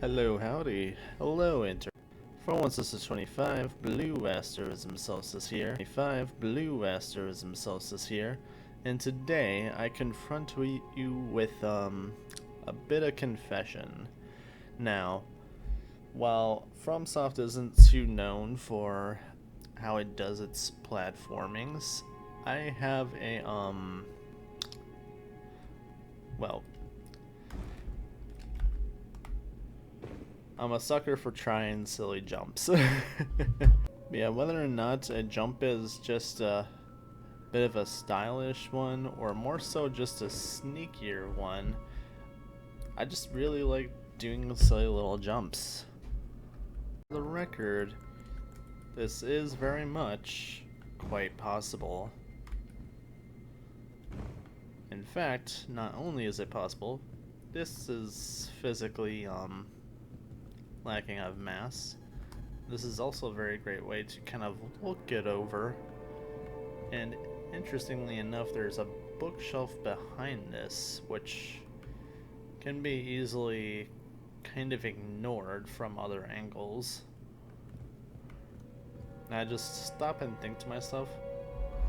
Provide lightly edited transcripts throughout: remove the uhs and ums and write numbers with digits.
Hello, howdy. Hello, Inter. For once, this is 25 Blue Asterism Solstice here. 25 Blue Asterism Solstice here. And today, I confront you with, a bit of confession. Now, while FromSoft isn't too known for how it does its platformings, I have a, well, I'm a sucker for trying silly jumps. Yeah, whether or not a jump is just a bit of a stylish one, or more so just a sneakier one, I just really like doing silly little jumps. For the record, this is very much quite possible. In fact, not only is it possible, this is physically, lacking of mass. This is also a very great way to kind of look it over. And interestingly enough, there's a bookshelf behind this, which can be easily kind of ignored from other angles. And I just stop and think to myself,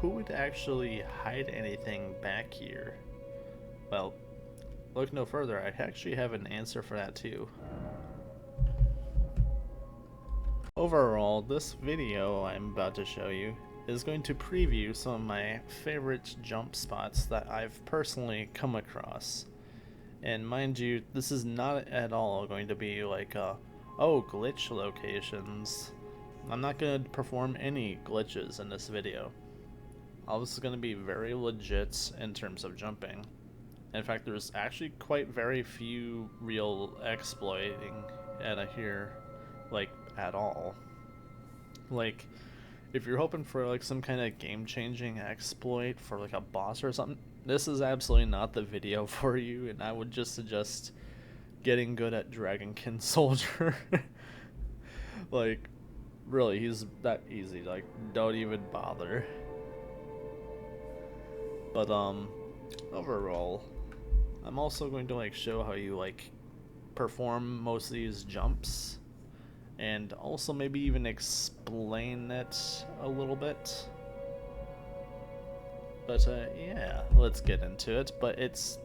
who would actually hide anything back here? Well, look no further, I actually have an answer for that too. Overall, this video I'm about to show you is going to preview some of my favorite jump spots that I've personally come across. And mind you, this is not at all going to be like oh, glitch locations. I'm not going to perform any glitches in this video. All this is going to be very legit in terms of jumping. In fact, there's actually quite very few real exploiting here, like, at all. Like, if you're hoping for like some kind of game-changing exploit for like a boss or something, this is absolutely not the video for you, and I would just suggest getting good at Dragonkin Soldier. Like, really, he's that easy, like, don't even bother. But overall, I'm also going to like show how you like perform most of these jumps, and also maybe even explain it a little bit. But yeah, let's get into it. But it's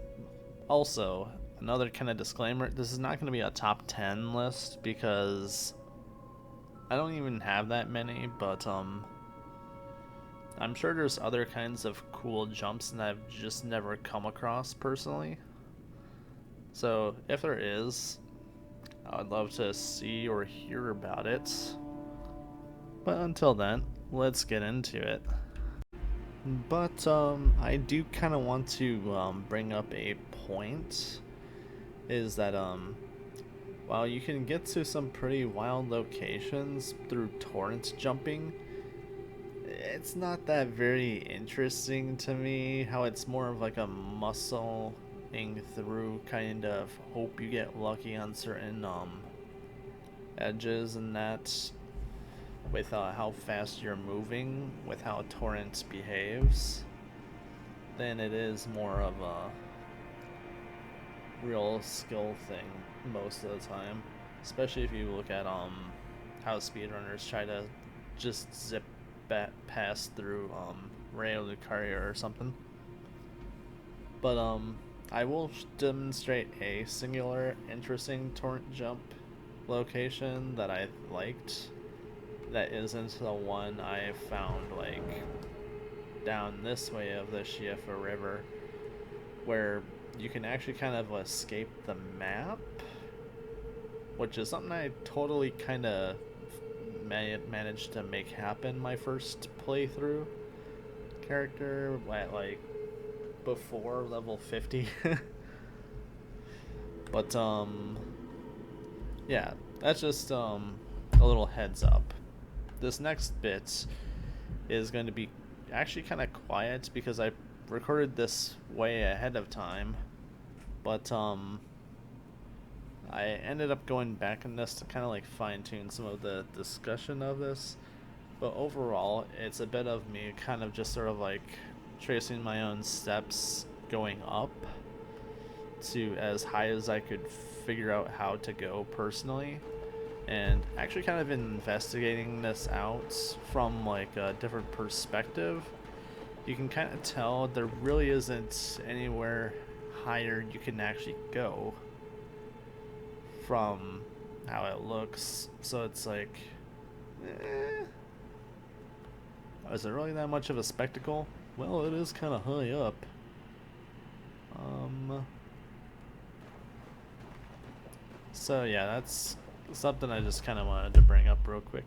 also another kind of disclaimer, this is not going to be a top 10 list because I don't even have that many, but I'm sure there's other kinds of cool jumps that I've just never come across personally. So if there is, I would love to see or hear about it. But until then, let's get into it. But I do kind of want to bring up a point, is that while you can get to some pretty wild locations through torrent jumping, it's not that very interesting to me. How it's more of like a muscle through kind of hope you get lucky on certain edges, and that with how fast you're moving, with how torrent behaves, then it is more of a real skill thing most of the time, especially if you look at how speedrunners try to just zip past through Rayo Lucario or something. But I will demonstrate a singular interesting torrent jump location that I liked that isn't the one I found like down this way of the Shiafa River, where you can actually kind of escape the map, which is something I totally kind of managed to make happen my first playthrough character at like before level 50. But yeah, that's just a little heads up. This next bit is going to be actually kind of quiet because I recorded this way ahead of time, but I ended up going back in this to kind of like fine-tune some of the discussion of this. But overall, it's a bit of me kind of just sort of like tracing my own steps going up to as high as I could figure out how to go personally, and actually kind of investigating this out from like a different perspective, you can kind of tell there really isn't anywhere higher you can actually go from how it looks. So it's like, is it really that much of a spectacle? Well, it is kind of high up. So yeah, that's something I just kind of wanted to bring up real quick.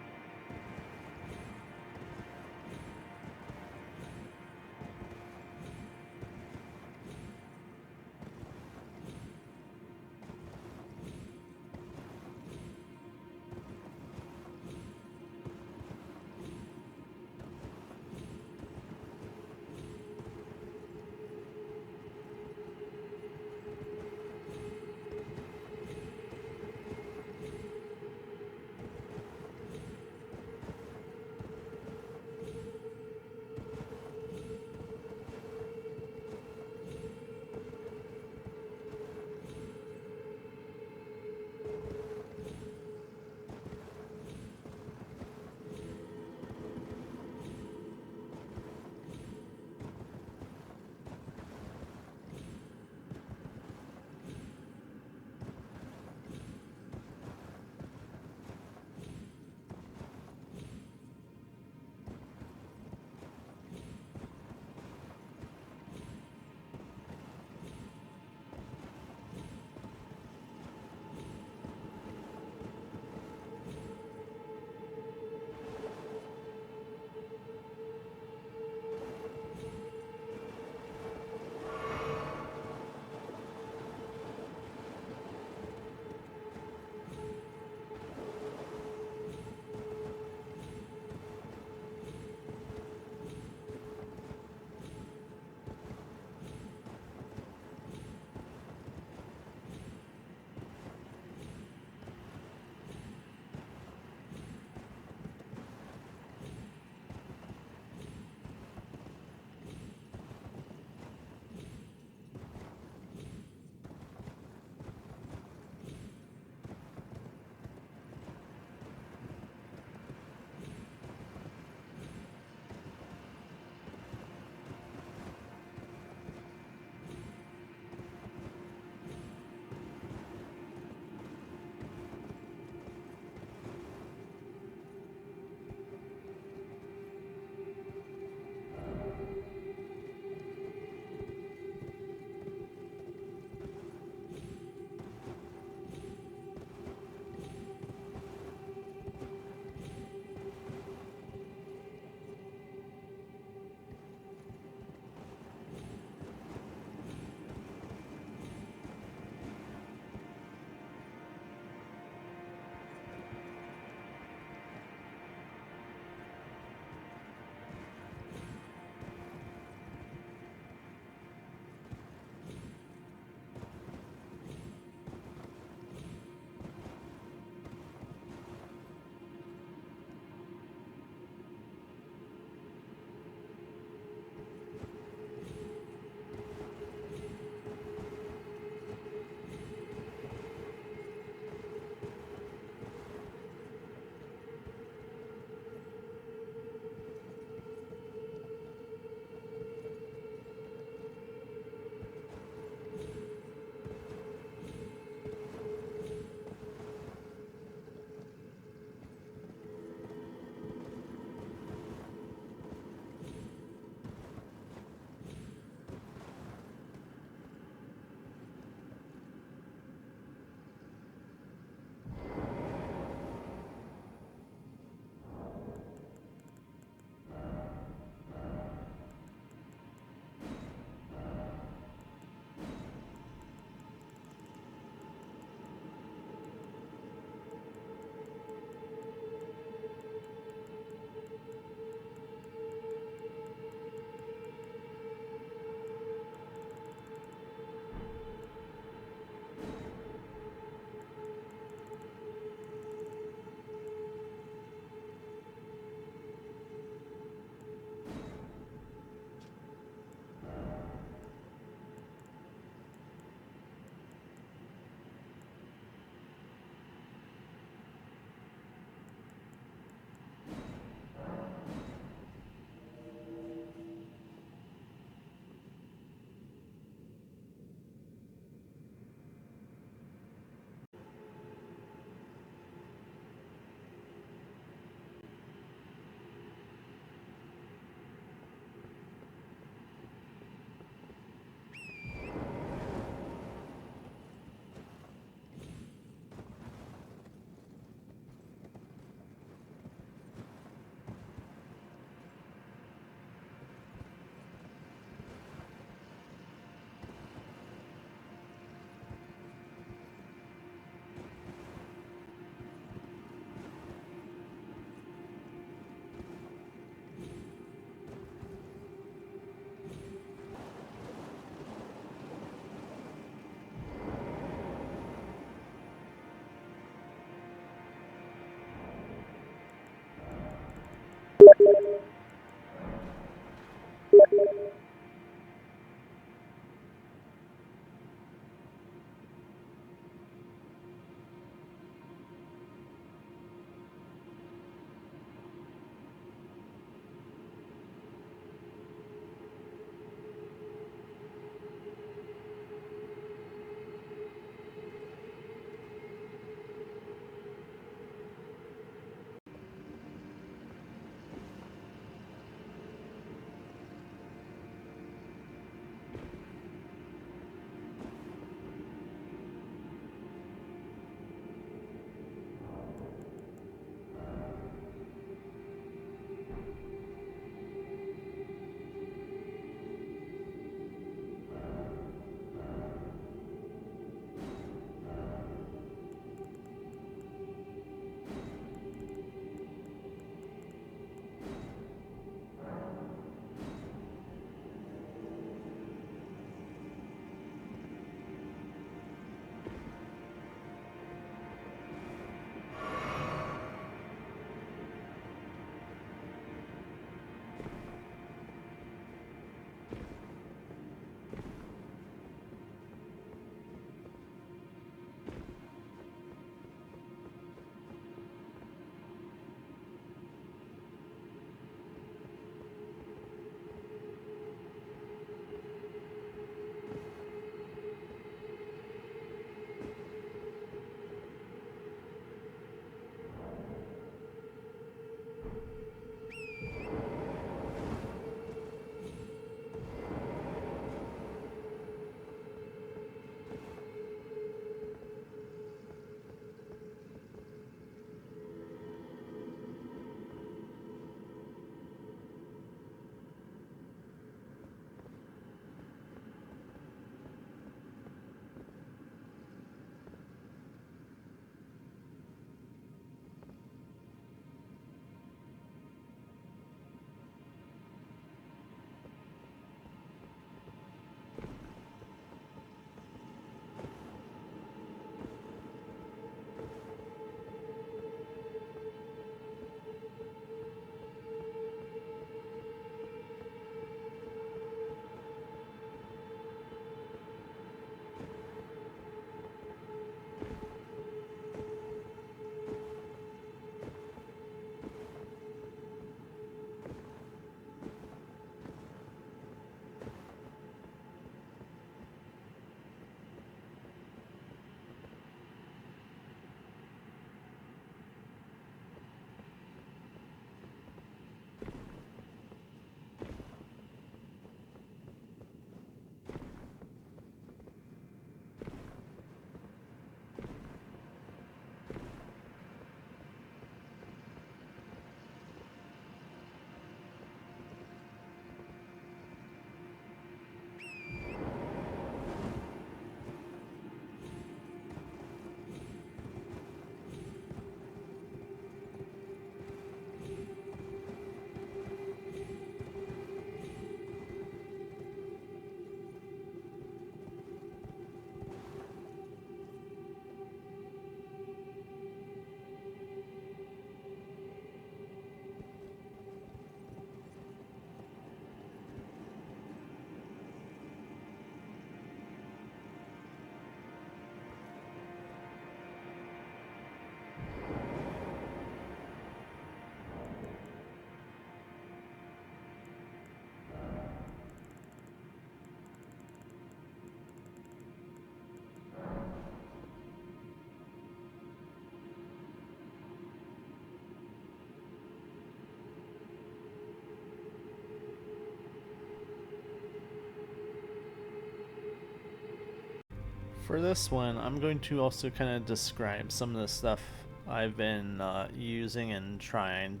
For this one, I'm going to also kind of describe some of the stuff I've been using and trying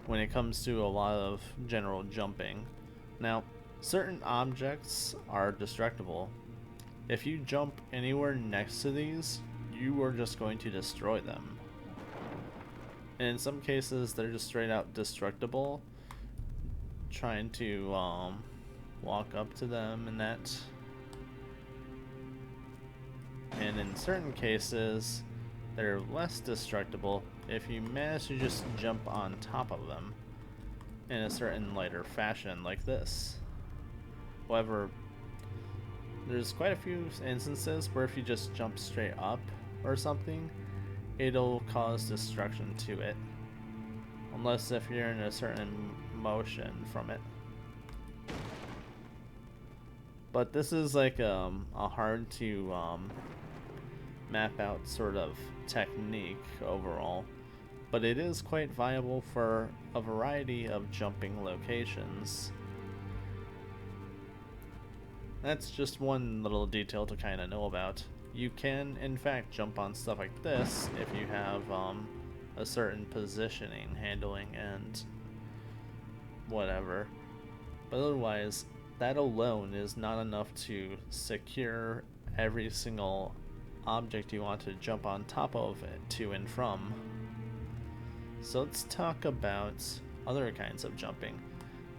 when it comes to a lot of general jumping. Now, certain objects are destructible. If you jump anywhere next to these, you are just going to destroy them. And in some cases, they're just straight out destructible. Trying to walk up to them and that. And in certain cases, they're less destructible if you manage to just jump on top of them in a certain lighter fashion like this. However, there's quite a few instances where if you just jump straight up or something, it'll cause destruction to it. Unless if you're in a certain motion from it. But this is like a hard to map out sort of technique overall, but it is quite viable for a variety of jumping locations. That's just one little detail to kind of know about. You can in fact jump on stuff like this if you have a certain positioning, handling, and whatever, but otherwise that alone is not enough to secure every single object you want to jump on top of it to and from. So let's talk about other kinds of jumping.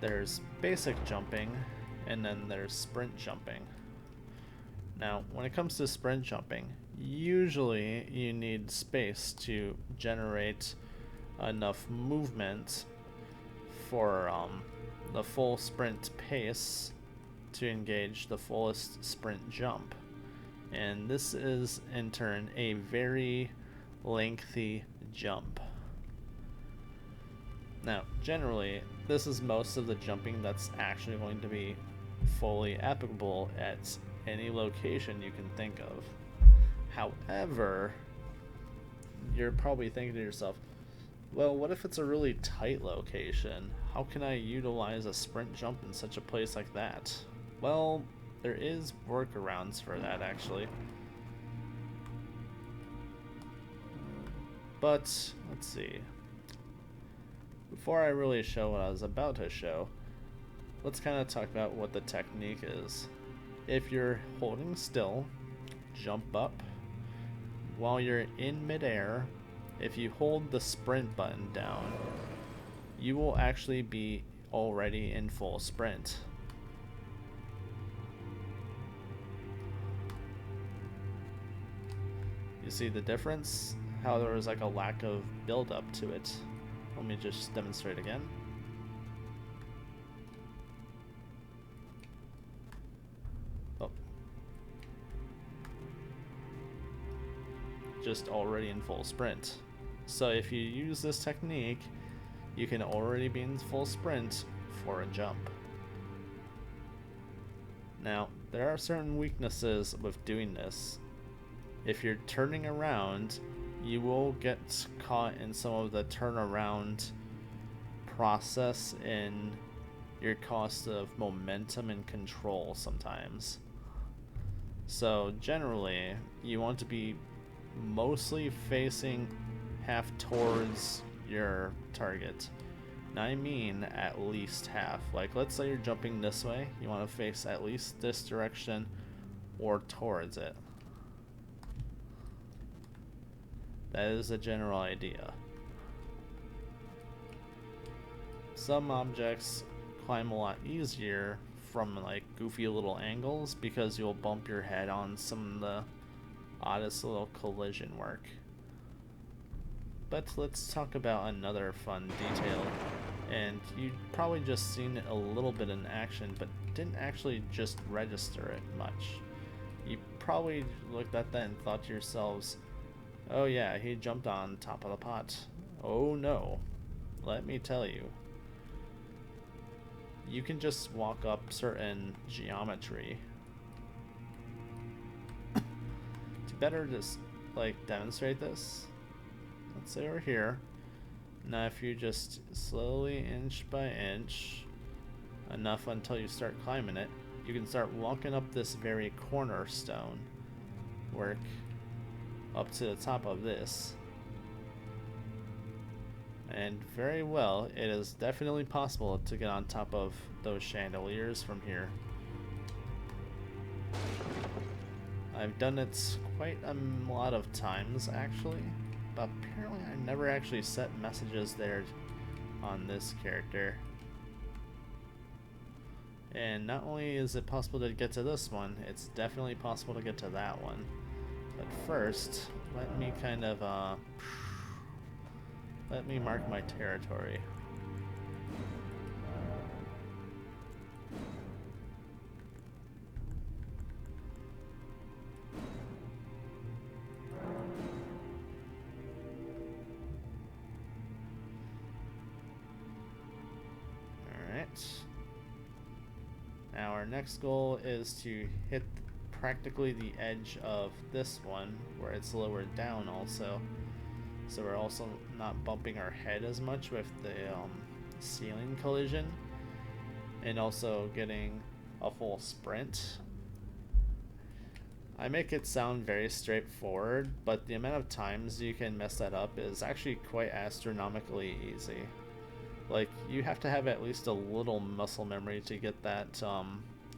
There's basic jumping, and then there's sprint jumping. Now, when it comes to sprint jumping, usually you need space to generate enough movement for the full sprint pace to engage the fullest sprint jump. And this is in turn a very lengthy jump. Now, generally, this is most of the jumping that's actually going to be fully applicable at any location you can think of. However, you're probably thinking to yourself, well, what if it's a really tight location? How can I utilize a sprint jump in such a place like that? Well, there is workarounds for that, actually. But, let's see. Before I really show what I was about to show, let's kind of talk about what the technique is. If you're holding still, jump up. While you're in midair, if you hold the sprint button down, you will actually be already in full sprint. You see the difference? How there was like a lack of build up to it. Let me just demonstrate again. Oh. Just already in full sprint. So if you use this technique, you can already be in full sprint for a jump. Now, there are certain weaknesses with doing this. If you're turning around, you will get caught in some of the turnaround process in your cost of momentum and control sometimes. So generally, you want to be mostly facing half towards your target. Now I mean at least half. Like, let's say you're jumping this way, you want to face at least this direction or towards it. That is a general idea. Some objects climb a lot easier from like goofy little angles because you'll bump your head on some of the oddest little collision work. But let's talk about another fun detail, and you probably just seen it a little bit in action but didn't actually just register it much. You probably looked at that and thought to yourselves, oh yeah, he jumped on top of the pot. Oh no, let me tell you. You can just walk up certain geometry. To better just like demonstrate this, let's say we're here. Now if you just slowly inch by inch, enough until you start climbing it, you can start walking up this very cornerstone. work up to the top of this. And very well, it is definitely possible to get on top of those chandeliers from here. I've done it quite a lot of times actually, but apparently I never actually set messages there on this character. And not only is it possible to get to this one, it's definitely possible to get to that one. But first, let me kind of let me mark my territory. Now our next goal is to hit practically the edge of this one where it's lowered down also, so we're also not bumping our head as much with the ceiling collision, and also getting a full sprint. I make it sound very straightforward, but the amount of times you can mess that up is actually quite astronomically easy. Like, you have to have at least a little muscle memory to get that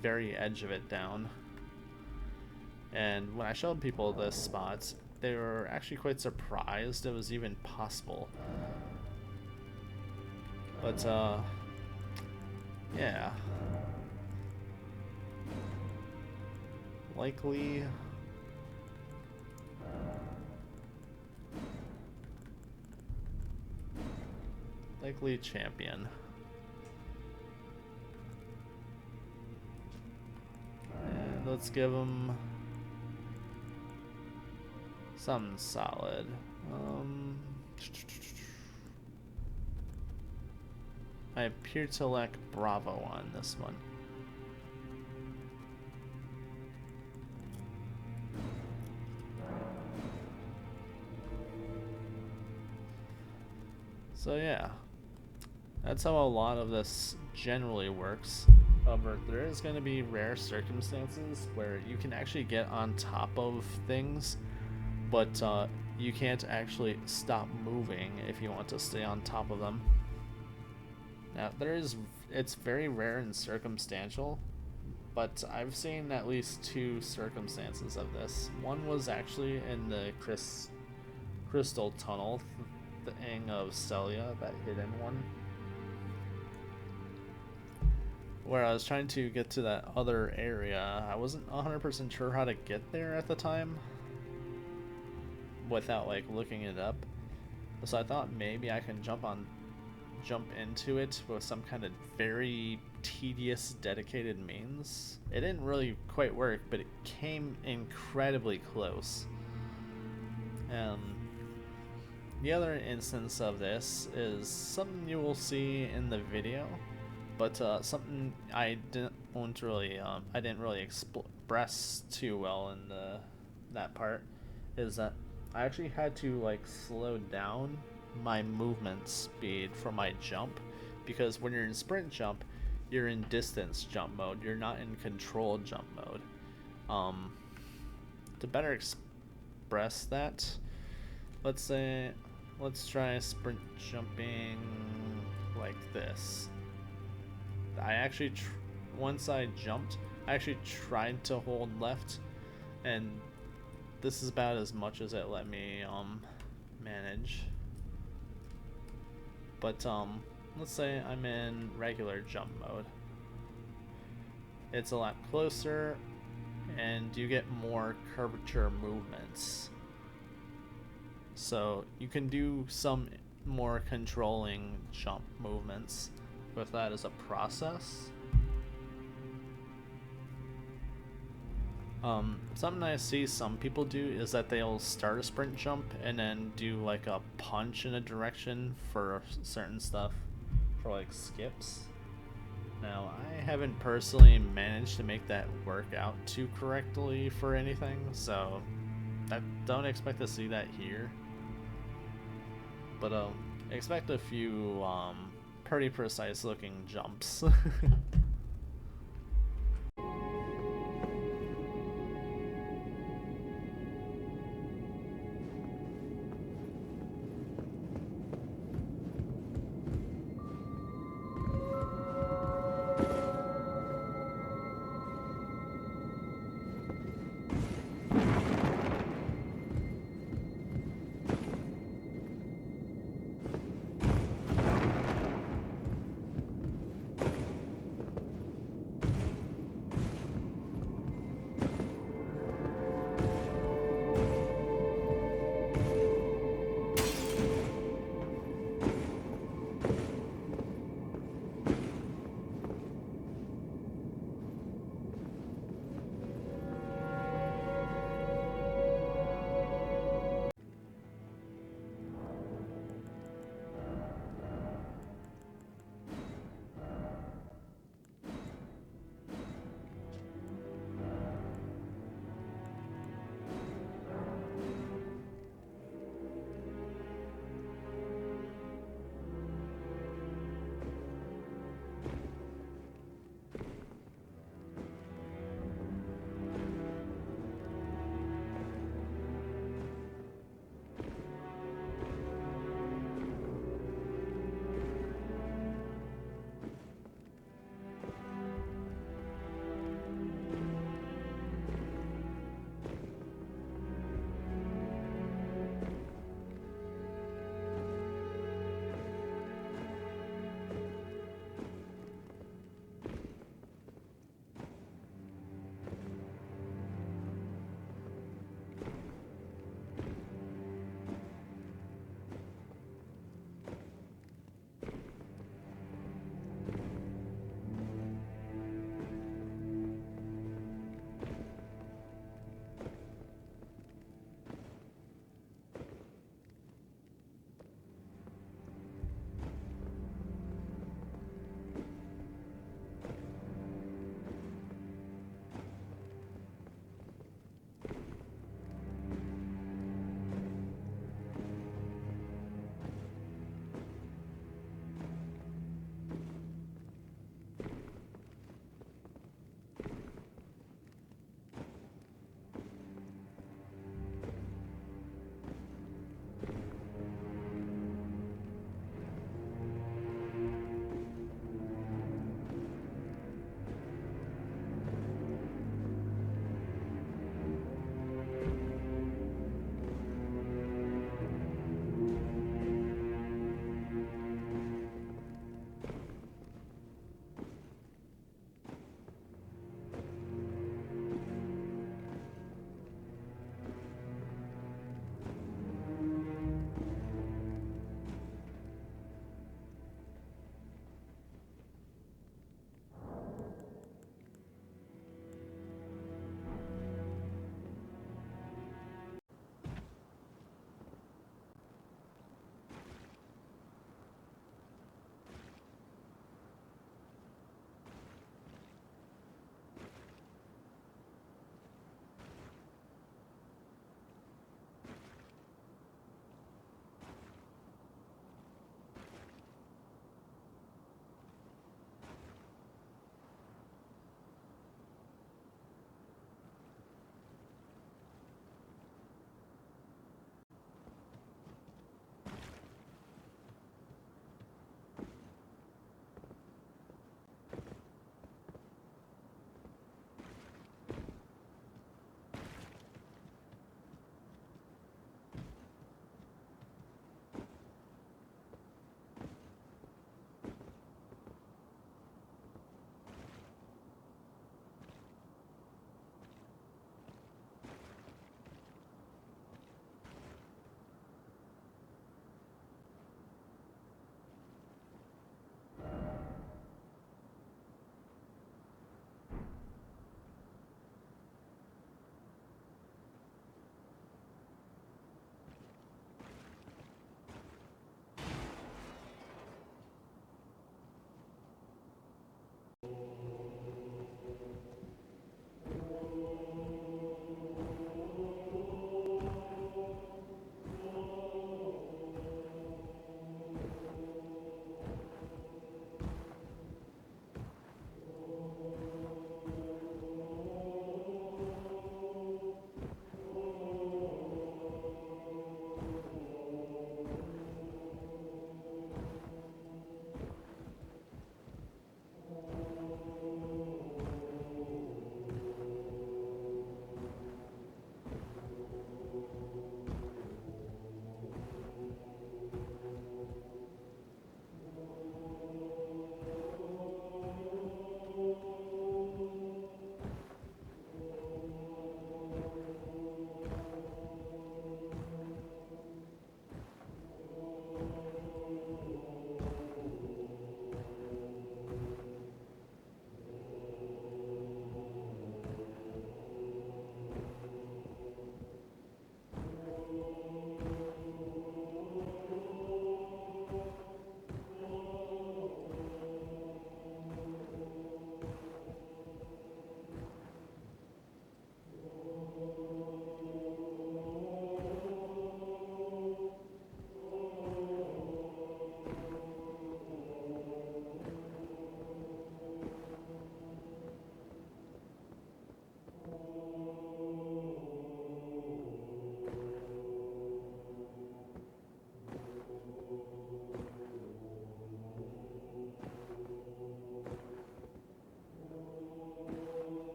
very edge of it down. And when I showed people this spot, they were actually quite surprised it was even possible. But, yeah. Likely champion. And let's give him something solid. I appear to lack Bravo on this one. So yeah, that's how a lot of this generally works. However, there is going to be rare circumstances where you can actually get on top of things, but you can't actually stop moving if you want to stay on top of them. Now, it's very rare and circumstantial, but I've seen at least 2 circumstances of this. One was actually in the crystal tunnel thing of Celia, that hidden one, where I was trying to get to that other area. I wasn't 100% sure how to get there at the time without like looking it up, so I thought maybe I can jump into it with some kind of very tedious dedicated means. It didn't really quite work, but it came incredibly close. The other instance of this is something you will see in the video, but something I didn't really express too well in that part, is that I actually had to like slow down my movement speed for my jump, because when you're in sprint jump, you're in distance jump mode, you're not in control jump mode. To better express that, let's try sprint jumping like this. I actually once I jumped, I actually tried to hold left, and this is about as much as it let me manage. But let's say I'm in regular jump mode. It's a lot closer, and you get more curvature movements. So you can do some more controlling jump movements with that as a process. Something I see some people do is that they'll start a sprint jump and then do like a punch in a direction for certain stuff, for like skips. Now, I haven't personally managed to make that work out too correctly for anything, so don't expect to see that here. But expect a few pretty precise looking jumps.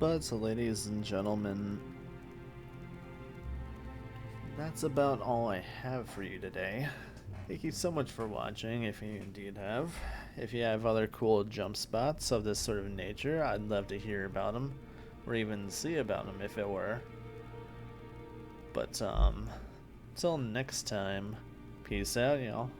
But, ladies and gentlemen, that's about all I have for you today. Thank you so much for watching, if you indeed have. If you have other cool jump spots of this sort of nature, I'd love to hear about them, or even see about them if it were. But, till next time, peace out, y'all.